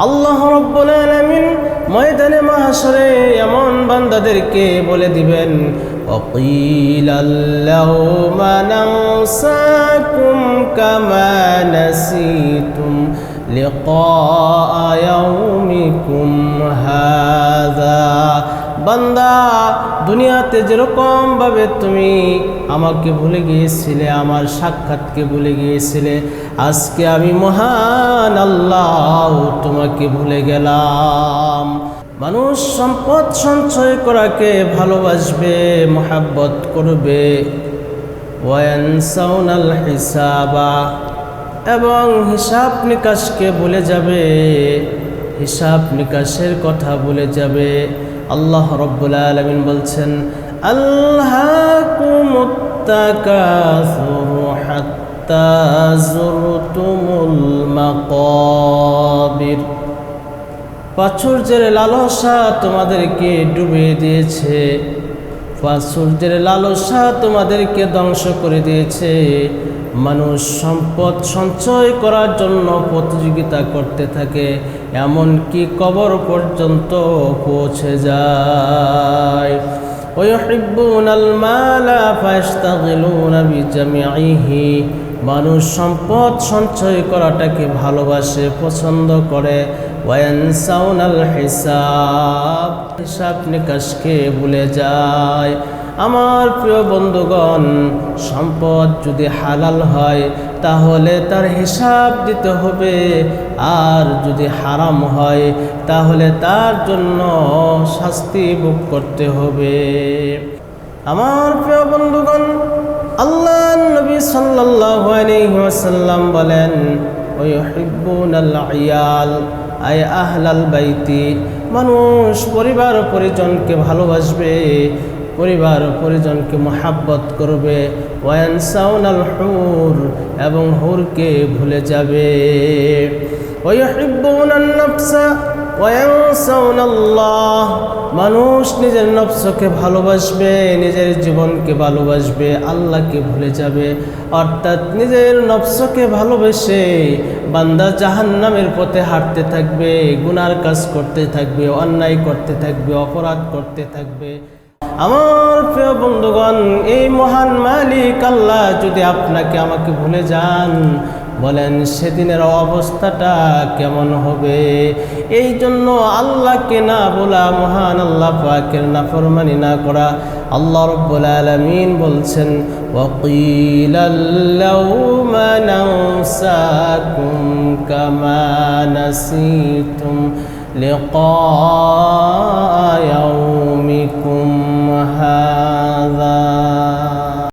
আল্লাহ রাব্বুল আলামিন ময়দানে মাহশরে এমন বান্দাদেরকে বলে দিবেন, ওয়াকিলাল লাউমা নানসাকুম কামা নাসিতুম লিকা ইয়াউমিকুম হাযা। বান্দা, দুনিয়াতে যেরকম ভাবে তুমি আমাকে ভুলে গিয়েছিলে, আমার সাক্ষাৎকে ভুলে গিয়েছিলে, আজকে আমি মহান আল্লাহ তোমাকে ভুলে গেলাম। মানুষ সম্পদ সঞ্চয় করাকে ভালোবাসবে, মহাব্বত করবে, ওয়ায়ানসাউনাল হিসাবা, এবং হিসাব নিকাশকে ভুলে যাবে, হিসাব নিকাশের কথা ভুলে যাবে। আল্লাহ রাব্বুল আলামিন বলছেন, আল্লাহকুমুত তাকাসুরু হাত্তা যুরতুমুল মাকাবির। প্রাচুর্যের লালসা তোমাদেরকে ডুবিয়ে দিয়েছে, প্রাচুর্যের লালসা তোমাদেরকে ধ্বংস করে দিয়েছে। মানুষ সম্পদ সঞ্চয় করার জন্য প্রতিযোগিতা করতে থাকে, এমনকি কবর পর্যন্ত পৌঁছে যায়। ওয়ায়ুহিব্বুনাল মালা ফায়াশতাগিলুনা বিজামিইহি। মানুষ সম্পদ সঞ্চয় করাটাকে ভালোবাসে, পছন্দ করে। ওয়ায়ানসাউনাল হিসাব, হিসাব নিকাশকে ভুলে যায়। আমার প্রিয় বন্ধুগণ, সম্পদ যদি হালাল হয় তাহলে তার হিসাব দিতে হবে, আর যদি হারাম হয় তাহলে তার জন্য শাস্তি ভোগ করতে হবে। আমার প্রিয় বন্ধুগণ, আল্লাহর নবী সাল্লাল্লাহু আলাইহি ওয়াসাল্লাম বলেন, ওয়ায়ুহিব্বুনাল আয়াল আয় আহলাল বাইতি। মানুষ পরিবার পরিজনকে ভালোবাসবে, পরিবার পরিজনকে মহাব্বত করবে। ওয়ায়ানসাউনাল হুর, এবং হুরকে ভুলে যাবে। ওয়ায়ুহিব্বুনান নাফসা ওয়ায়ানসাউনাল্লাহ। মানুষ নিজের নফসকে ভালোবাসবে, নিজের জীবনকে ভালোবাসবে, আল্লাহকে ভুলে যাবে। অর্থাৎ নিজের নফসকে ভালোবেসে বান্দা জাহান্নামের পথে হাঁটতে থাকবে, গুনার কাজ করতে থাকবে, অন্যায় করতে থাকবে, অপরাধ করতে থাকবে। আমার প্রিয় বন্ধুগণ, এই মহান মালিক আল্লাহ যদি আপনাকে আমাকে ভুলে যান, বলেন সেদিনের অবস্থাটা কেমন হবে? এই জন্য আল্লাহকে না বলা, মহান আল্লাহ পাকের নাফরমানি না করা। আল্লাহ রাব্বুল আলামিন বলছেন, ওয়াকিলাল লাউমা নানসাকুম কামা নাসিতুম লিকা